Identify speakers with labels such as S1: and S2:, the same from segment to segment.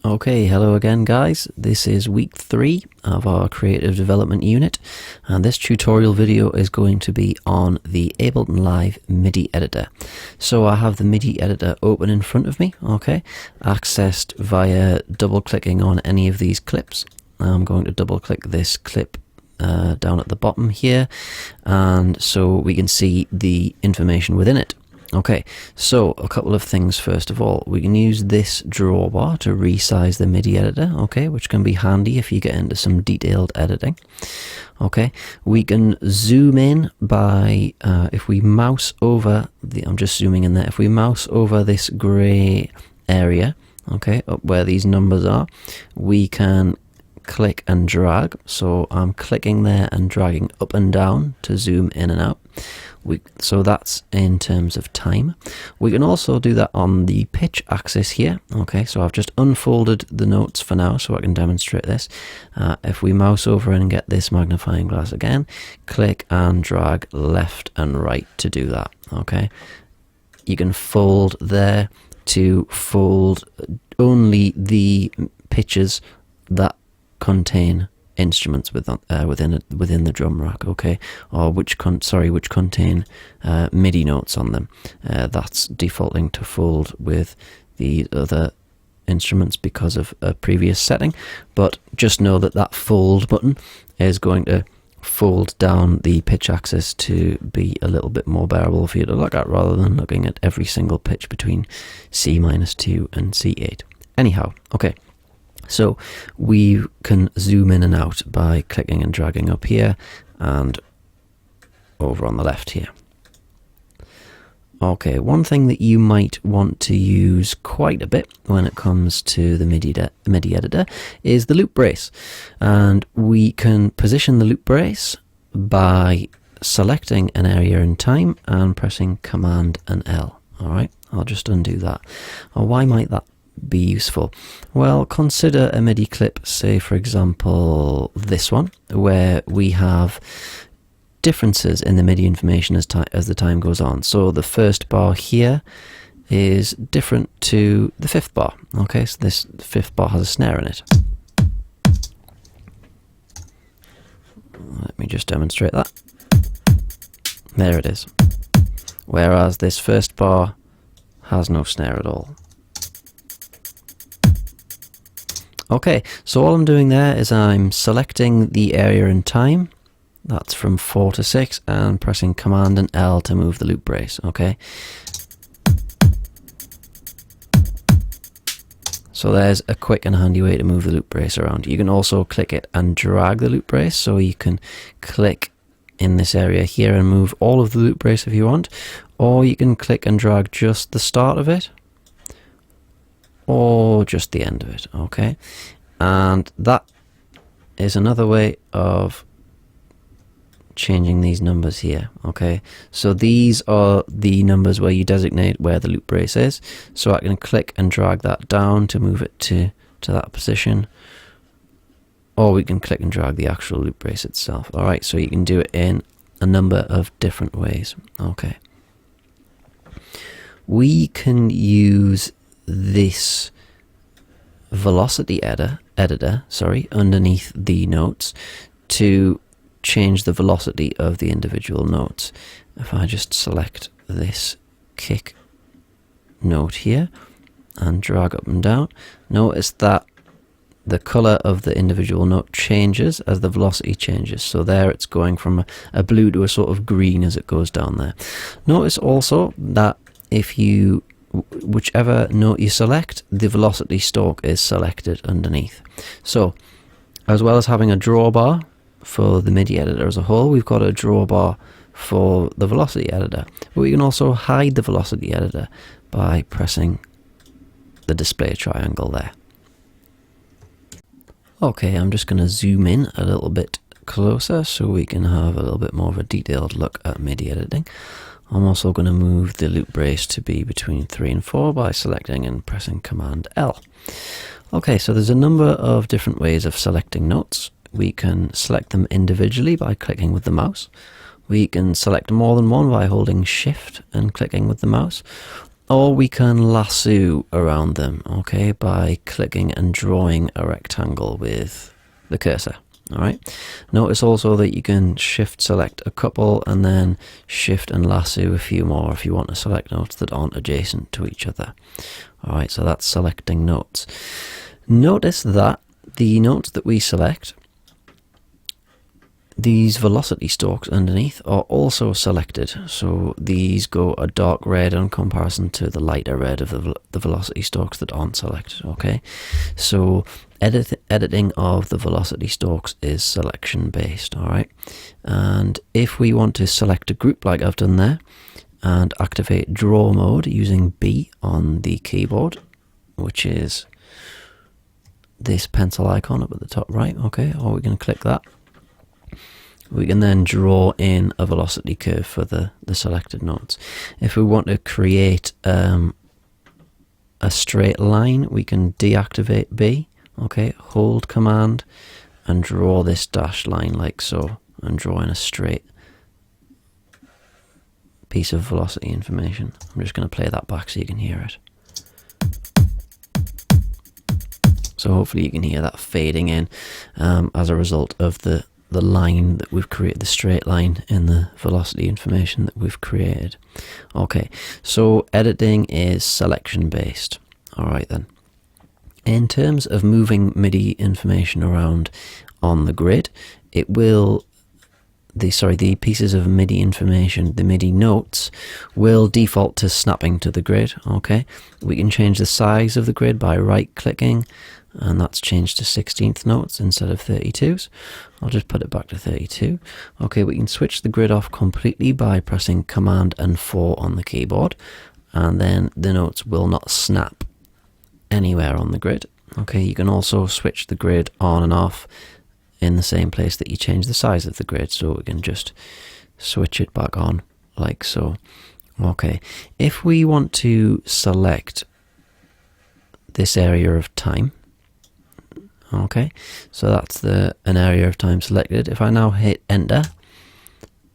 S1: Okay, hello again guys. This is week 3 of our creative development unit, and this tutorial video is going to be on the Ableton Live MIDI editor. So I have the MIDI editor open in front of me, okay, accessed via double clicking on any of these clips. I'm going to double click this clip down at the bottom here, and so we can see the information within it. Okay, so a couple of things. First of all, we can use this drawbar to resize the MIDI editor, okay, which can be handy if you get into some detailed editing. Okay, we can zoom in by, if we mouse over, I'm just zooming in there, if we mouse over this grey area, okay, up where these numbers are, we can click and drag. So I'm clicking there and dragging up and down to zoom in and out. So that's in terms of time. We can also do that on the pitch axis here. Okay, so I've just unfolded the notes for now so I can demonstrate this. If we mouse over and get this magnifying glass again, click and drag left and right to do that. Okay, you can fold there to fold only the pitches that contain instruments within the drum rack, okay, or which contain MIDI notes on them. That's defaulting to fold with the other instruments because of a previous setting, but just know that that fold button is going to fold down the pitch axis to be a little bit more bearable for you to look at, rather than looking at every single pitch between C-2 and C8. Anyhow, okay. So we can zoom in and out by clicking and dragging up here and over on the left here. Okay, one thing that you might want to use quite a bit when it comes to the MIDI editor is the loop brace. And we can position the loop brace by selecting an area in time and pressing Command and L. Alright, I'll just undo that. Why might that be useful? Well, consider a MIDI clip, say for example this one, where we have differences in the MIDI information as the time goes on. So the first bar here is different to the fifth bar. Okay, so this fifth bar has a snare in it. Let me just demonstrate that. There it is. Whereas this first bar has no snare at all. Okay, so all I'm doing there is I'm selecting the area in time, that's from 4 to 6, and pressing Command and L to move the loop brace, okay? So there's a quick and handy way to move the loop brace around. You can also click it and drag the loop brace, so you can click in this area here and move all of the loop brace if you want, or you can click and drag just the start of it, or just the end of it, okay? And that is another way of changing these numbers here, okay? So these are the numbers where you designate where the loop brace is. So I can click and drag that down to move it to that position, or we can click and drag the actual loop brace itself. All right, so you can do it in a number of different ways, okay? We can use this velocity editor underneath the notes to change the velocity of the individual notes. If I just select this kick note here and drag up and down, notice that the color of the individual note changes as the velocity changes. So there it's going from a blue to a sort of green as it goes down there. Notice also that whichever note you select, the velocity stalk is selected underneath. So as well as having a drawbar for the MIDI editor as a whole, we've got a drawbar for the velocity editor. But we can also hide the velocity editor by pressing the display triangle there. Okay, I'm just going to zoom in a little bit closer so we can have a little bit more of a detailed look at MIDI editing. I'm also going to move the loop brace to be between 3 and 4 by selecting and pressing Command L. Okay, so there's a number of different ways of selecting notes. We can select them individually by clicking with the mouse. We can select more than one by holding Shift and clicking with the mouse. or we can lasso around them, okay, by clicking and drawing a rectangle with the cursor. Alright, notice also that you can shift select a couple and then shift and lasso a few more if you want to select notes that aren't adjacent to each other. Alright, so that's selecting notes. Notice that the notes that we select, these velocity stalks underneath are also selected, so these go a dark red in comparison to the lighter red of the velocity stalks that aren't selected. Okay, so editing of the velocity stalks is selection based. Alright, and if we want to select a group like I've done there and activate draw mode using B on the keyboard, which is this pencil icon up at the top right, okay, or we can click that. We can then draw in a velocity curve for the selected notes. If we want to create a straight line, we can deactivate B, okay, hold command and draw this dashed line like so, and draw in a straight piece of velocity information. I'm just going to play that back so you can hear it. So hopefully you can hear that fading in as a result of the line that we've created, the straight line in the velocity information that we've created. Okay, so editing is selection based. Alright then. In terms of moving MIDI information around on the grid, it will, the pieces of MIDI information, the MIDI notes, will default to snapping to the grid. Okay, we can change the size of the grid by right clicking, and that's changed to 16th notes instead of 32s. I'll just put it back to 32. Okay, we can switch the grid off completely by pressing Command and 4 on the keyboard, and then the notes will not snap anywhere on the grid. Okay, you can also switch the grid on and off in the same place that you change the size of the grid, so we can just switch it back on like so. Okay, if we want to select this area of time, okay, so that's an area of time selected. If I now hit enter,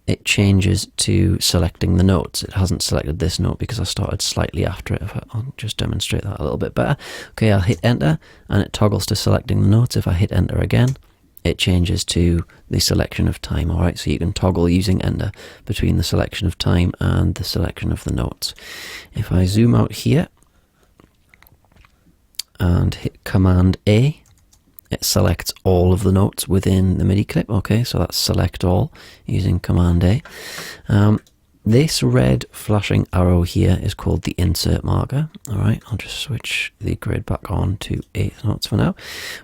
S1: it changes to selecting the notes. It hasn't selected this note because I started slightly after it. I'll just demonstrate that a little bit better. Okay, I'll hit enter and it toggles to selecting the notes. If I hit enter again, it changes to the selection of time. Alright, so you can toggle using enter between the selection of time and the selection of the notes. If I zoom out here and hit Command A, it selects all of the notes within the MIDI clip. Okay, so that's select all using Command A. This red flashing arrow here is called the insert marker. Alright, I'll just switch the grid back on to 8th notes for now.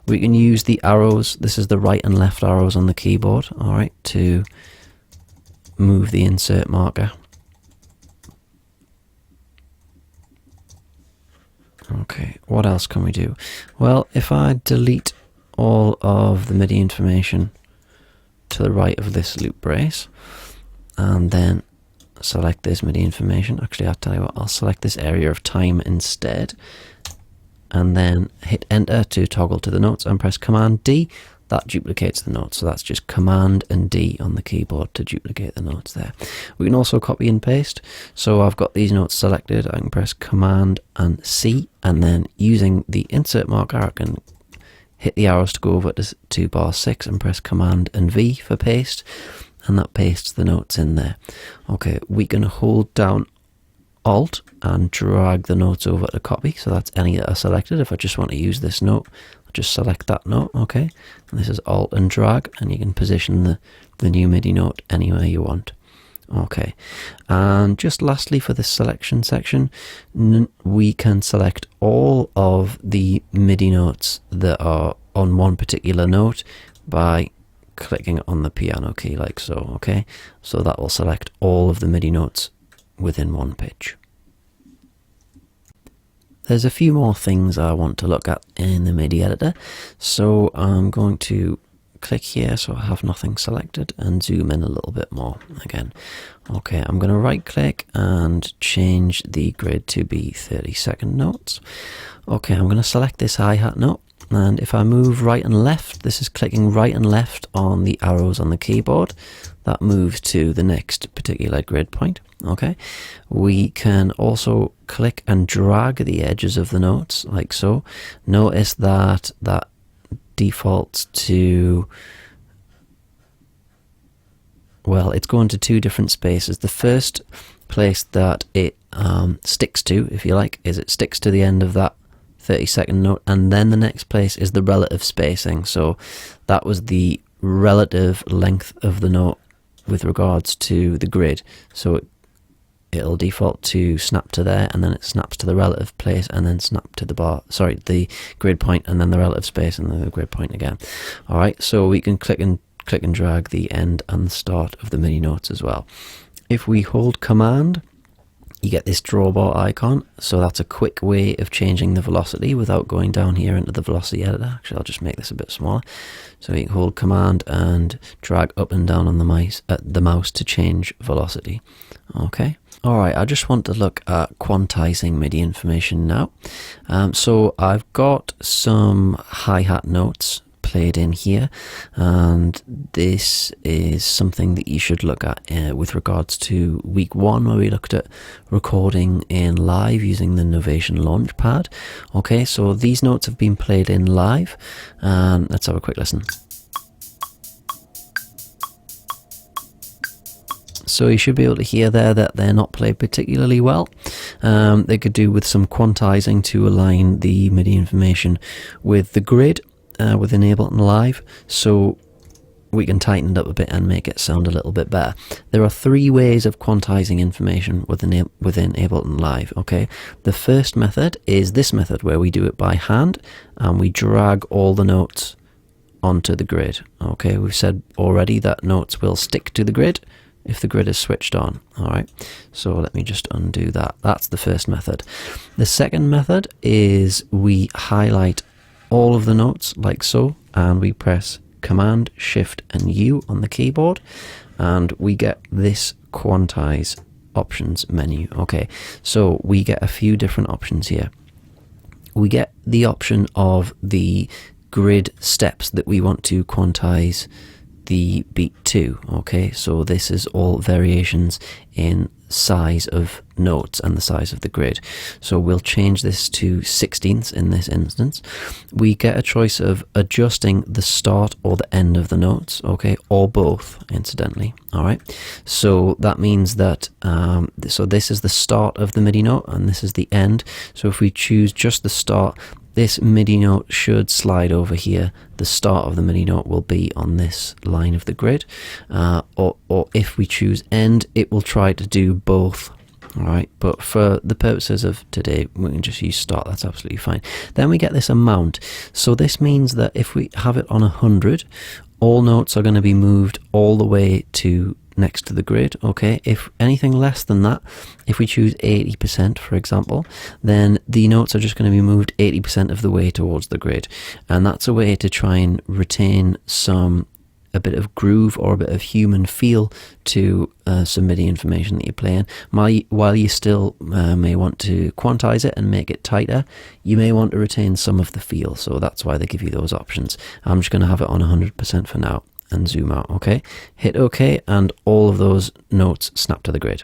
S1: We can use the arrows, this is the right and left arrows on the keyboard, alright, to move the insert marker. Okay, what else can we do? Well, if I delete all of the MIDI information to the right of this loop brace and then select this MIDI information, actually I'll tell you what, I'll select this area of time instead and then hit enter to toggle to the notes and press Command D. That duplicates the notes, so that's just Command and D on the keyboard to duplicate the notes there. We can also copy and paste, so I've got these notes selected, I can press Command and C, and then using the insert marker I can hit the arrows to go over to bar 6 and press Command and V for paste, and that pastes the notes in there. Okay, we can hold down Alt and drag the notes over to copy, so that's any that are selected. If I just want to use this note, I'll just select that note, okay, and this is Alt and drag, and you can position the new MIDI note anywhere you want. Okay, and just lastly for this selection section, we can select all of the MIDI notes that are on one particular note by clicking on the piano key like so, okay? So that will select all of the MIDI notes within one pitch. There's a few more things I want to look at in the MIDI editor, so I'm going to click here so I have nothing selected and zoom in a little bit more again. Okay, I'm going to right click and change the grid to be 30-second notes. Okay, I'm going to select this hi-hat note, and if I move right and left, this is clicking right and left on the arrows on the keyboard, that moves to the next particular grid point. Okay, we can also click and drag the edges of the notes like so. Notice that that defaults to, well, it's going to two different spaces. The first place that it sticks to, if you like, is it sticks to the end of that 30-second note, and then the next place is the relative spacing. So that was the relative length of the note with regards to the grid. So it'll default to snap to there, and then it snaps to the relative place, and then snap to the grid point, and then the relative space, and then the grid point again. All right, so we can click and drag the end and the start of the MIDI notes as well. If we hold Command, you get this drawbar icon. So that's a quick way of changing the velocity without going down here into the velocity editor. Actually, I'll just make this a bit smaller. So you can hold Command and drag up and down on the mouse to change velocity. Okay. All right, I just want to look at quantizing MIDI information now. So I've got some hi-hat notes played in here, and this is something that you should look at with regards to week 1, where we looked at recording in live using the Novation Launchpad. Okay, so these notes have been played in live, and let's have a quick listen. So you should be able to hear there that they're not played particularly well. They could do with some quantizing to align the MIDI information with the grid within Ableton Live, so we can tighten it up a bit and make it sound a little bit better. There are 3 ways of quantizing information within Ableton Live. Okay, the first method is this method, where we do it by hand and we drag all the notes onto the grid. Okay, we've said already that notes will stick to the grid if the grid is switched on. All right, so let me just undo that. That's the first method. The second method is we highlight all of the notes like so, and we press Command, Shift and U on the keyboard, and we get this quantize options menu. Okay, so we get a few different options here. We get the option of the grid steps that we want to quantize the beat to. Okay, so this is all variations in size of notes and the size of the grid. So we'll change this to 16ths in this instance. We get a choice of adjusting the start or the end of the notes, okay, or both, incidentally. All right, so that means that so this is the start of the MIDI note and this is the end. So if we choose just the start, this MIDI note should slide over here. The start of the MIDI note will be on this line of the grid, or if we choose end, it will try to do both. All right, but for the purposes of today, we can just use start. That's absolutely fine. Then we get this amount. So this means that if we have it on 100, all notes are going to be moved all the way to next to the grid. Okay, if anything less than that, if we choose 80%, for example, then the notes are just going to be moved 80% of the way towards the grid, and that's a way to try and retain a bit of groove or a bit of human feel to some MIDI information that you're playing. While you still may want to quantize it and make it tighter, you may want to retain some of the feel, so that's why they give you those options. I'm just going to have it on 100% for now and zoom out. Okay, hit OK, and all of those notes snap to the grid.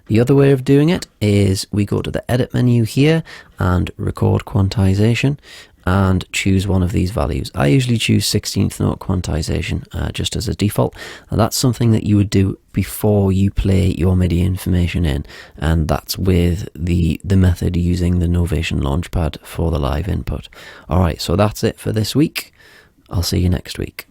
S1: The other way of doing it is we go to the edit menu here and record quantization and choose one of these values. I usually choose 16th note quantization just as a default, and that's something that you would do before you play your MIDI information in, and that's with the method using the Novation Launchpad for the live input. Alright, so that's it for this week. I'll see you next week.